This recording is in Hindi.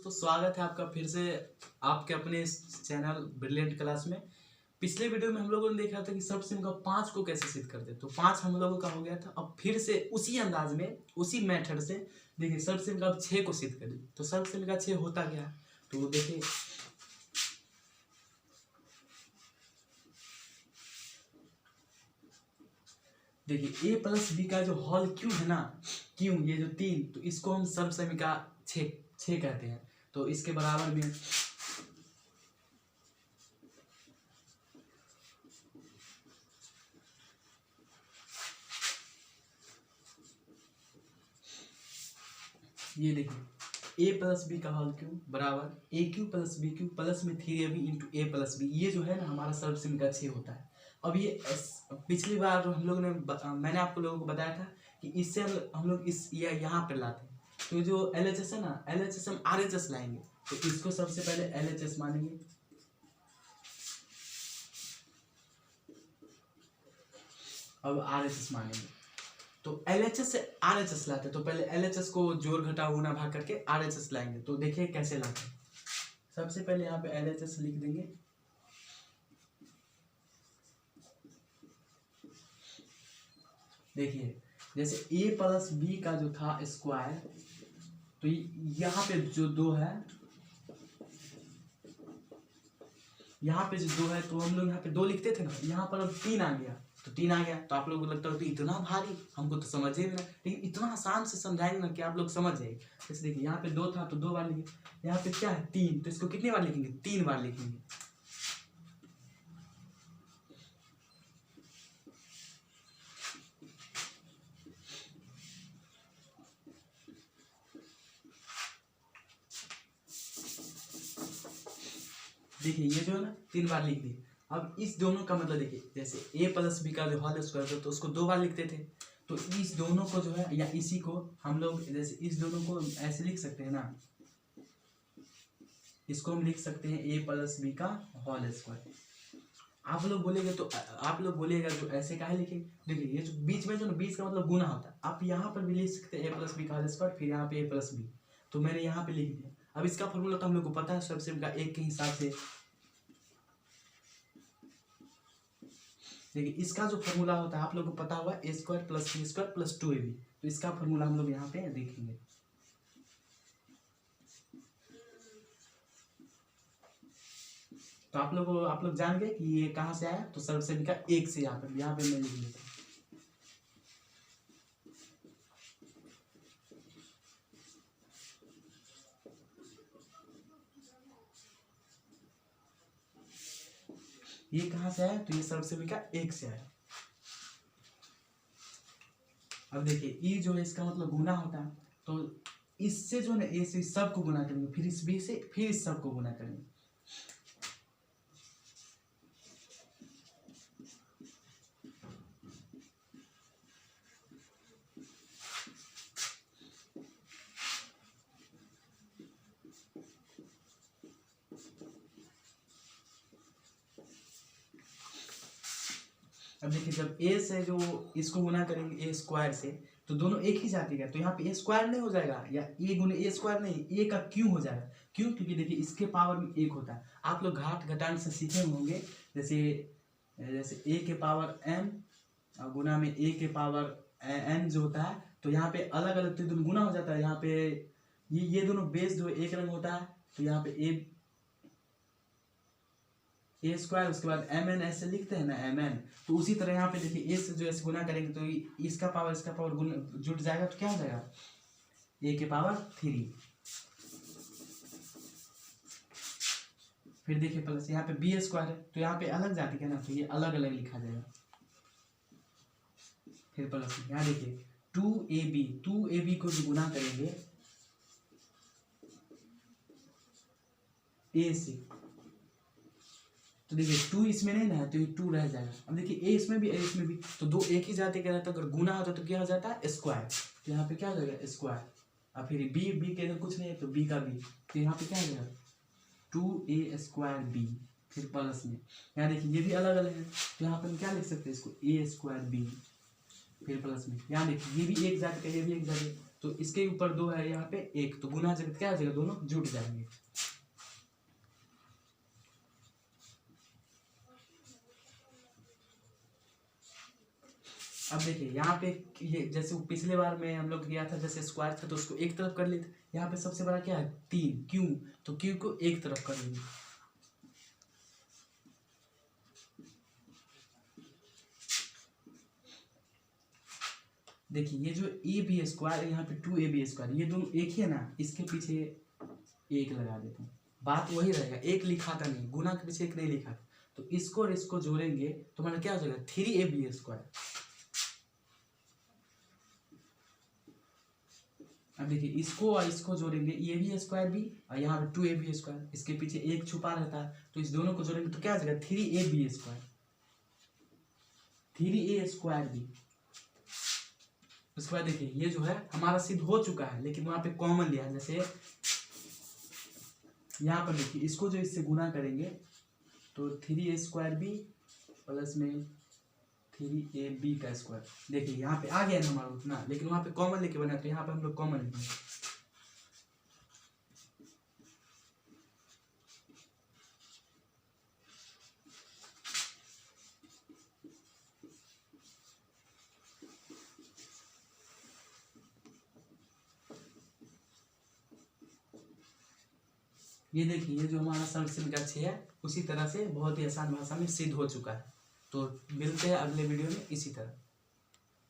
दोस्तों, स्वागत है आपका फिर से आपके अपने इस चैनल ब्रिलियंट क्लास में। पिछले वीडियो में हम लोगों ने देखा था कि सर्वसैम का 5 को कैसे सिद्ध करते, तो 5 हम लोगों का हो गया था। अब फिर से उसी अंदाज में उसी मेथड से देखिए सर्वसैम का अब 6 को सिद्ध करिए। तो सर्वसैम का 6 होता क्या है, तो देखिए देखिए a प्लस बी का जो होल क्यों है ना, क्यों ये जो 3, तो इसको हम सर्वसैम का 6 कहते हैं। तो इसके बराबर में ये देखिए a प्लस बी का होल क्यूब बराबर A cube plus B cube plus में 3ab इंटू ए प्लस बी, ये जो है ना हमारा सर्वसैम का 6 होता है। अब ये पिछली बार हम लोग ने मैंने आपको लोगों को बताया था कि इससे हम लोग इस यहाँ पर लाते हैं। तो जो LHS है ना, LHS हम RHS लाएंगे। तो इसको सबसे पहले LHS मानेंगे, अब RHS मानेंगे। तो LHS से RHS लाते, तो पहले LHS को जोड़ घटाव गुना भाग करके RHS लाएंगे। तो देखिए कैसे लाते हैं। सबसे पहले यहाँ पे LHS लिख देंगे, देखिए जैसे a प्लस बी का जो था स्क्वायर, तो यहाँ पे जो 2 है, यहाँ पे जो 2 है, तो हम लोग यहाँ पे 2 लिखते थे ना, यहाँ पर अब 3 आ गया, तो 3 आ गया। तो आप लोगों को लगता है तो इतना भारी, हमको तो समझे भी ना, लेकिन इतना आसान से समझाएंगे ना कि आप लोग समझ जाएंगे। जैसे देखिए यहाँ पे 2 था तो 2 बार लिखे, यहाँ पे क्या है 3, तो इसको कितनी बार लिखेंगे, 3 बार लिखेंगे। देखिए ये जो है ना 3 बार लिख दिए। अब इस दोनों का मतलब देखिए, जैसे a प्लस बी का जो होल स्क्वायर था तो उसको 2 बार लिखते थे, तो इस दोनों को जो है या इसी को हम लोग जैसे इस दोनों को ऐसे लिख सकते हैं ना, इसको हम लिख सकते हैं a प्लस बी का होल स्क्वायर। आप लोग बोलेंगे तो आप लोग बोलिएगा जो ऐसे काहे लिखेंगे, देखिए ये जो बीच में जो ना 20 का मतलब गुना होता है, आप यहाँ पर भी लिख सकते हैं a प्लस बी का होल स्क्वायर, फिर यहाँ पे a प्लस बी, तो मैंने यहाँ पे लिख दिया। अब इसका फॉर्मूला तो हम लोग को पता है सर्वसैम का 1 के हिसाब से। देखिए इसका जो फॉर्मूला होता है आप लोग को पता हुआ a square plus B square plus 2ab, तो इसका फॉर्मूला हम लोग यहाँ पे देखेंगे। तो आप लोग जान गए कि ये कहाँ से आया, तो सर्वसैम का 1 से यहाँ पे मैं लिख लेता हूँ। ये कहाँ से आया, तो ये सर्वसैम का 1 से आया। अब देखिए ई जो है इसका मतलब गुना होता है, तो इससे जो है ए से इस सब को गुना करेंगे, फिर इस बी से फिर इस सब को गुना करेंगे। अब देखिए जब a से जो इसको गुना करेंगे a स्क्वायर से, तो दोनों एक ही जाति का, तो यहाँ पे a स्क्वायर नहीं हो जाएगा, या a गुने a स्क्वायर नहीं, a का क्यों हो जाएगा, क्यों, क्योंकि देखिए इसके पावर में 1 होता है। आप लोग घाट घटान से सीखे होंगे, जैसे a के पावर m और गुना में a के पावर n जो होता है, तो यहाँ पे अलग अलग तो दोनों गुना हो जाता है। यहाँ पे ये दोनों बेस जो एक रंग होता है, तो यहाँ पे ए स्क्वायर, उसके बाद mn ऐसे लिखते हैं ना mn, तो उसी तरह यहाँ पे देखिए a से जो ऐसे गुना करेंगे तो इसका पावर गुना जुट जाएगा, तो क्या हो जाएगा a के पावर 3। फिर देखिए प्लस यहाँ पे b स्क्वायर है, तो यहाँ पे अलग जाति का ना, तो ये अलग अलग लिखा जाएगा। फिर प्लस यहाँ देखिए 2ab को जो गुना करेंगे a से, तो देखिए 2 इसमें नहीं ना, तो ये 2 रह जाएगा। अब देखिए a इसमें भी a इसमें भी, तो दो एक ही जाति का रहता है, अगर गुना होता तो क्या हो जाता है स्क्वायर, तो यहाँ पे क्या हो जाएगा स्क्वायर। अब फिर b के अंदर कुछ नहीं है, तो b का b, तो यहाँ पे क्या हो जाएगा 2a स्क्वायर b, फिर प्लस में यहाँ देखिए ये भी अलग अलग है, तो यहाँ पे हम क्या लिख सकते हैं इसको a स्क्वायर b, फिर प्लस में यहाँ देखिए ये भी एक जाति का, ये भी एक जाति, तो इसके ऊपर 2 है, यहाँ पे 1, तो गुना जगत क्या हो जाएगा, दोनों जुट जाएंगे। अब देखिए यहाँ पे ये जैसे पिछले बार में हम लोग किया था, जैसे स्क्वायर था तो उसको एक तरफ कर लेते, यहाँ पे सबसे बड़ा क्या है 3, क्यू, तो क्यू को एक तरफ कर लेंगे। देखिए ये जो ए बी स्क्वायर है, यहाँ पे 2ab स्क्वायर, ये दोनों एक ही है ना, इसके पीछे 1 लगा देते हैं, बात वही रहेगा, एक लिखा था नहीं, गुना के पीछे 1 नहीं लिखा था, तो इसको और इसको जोड़ेंगे तो हमारा क्या हो जाएगा 3ab स्क्वायर। अब देखिए इसको और इसको जोड़ेंगे, ये भी स्क्वायर भी, और यहाँ पे 2ab स्क्वायर, इसके पीछे 1 छुपा रहता है, तो इस दोनों को जोड़ेंगे तो क्या हो जाएगा 3ab स्क्वायर, 3a स्क्वायर भी। उसके बाद देखिए ये जो है हमारा सिद्ध हो चुका है, लेकिन वहां पे कॉमन लिया है, जैसे यहाँ पर देखिए इसको जो इससे गुना करेंगे तो 3a स्क्वायर बी प्लस में 3ab का स्क्वायर, देखिए यहाँ पे आ गया ना हमारा उतना, लेकिन वहां पे कॉमन लेके बना, तो यहाँ पे हम लोग कॉमन लेंगे। ये देखिए ये जो हमारा सर्वसिद्ध का 6 है, उसी तरह से बहुत ही आसान भाषा में सिद्ध हो चुका है। तो मिलते हैं अगले वीडियो में इसी तरह।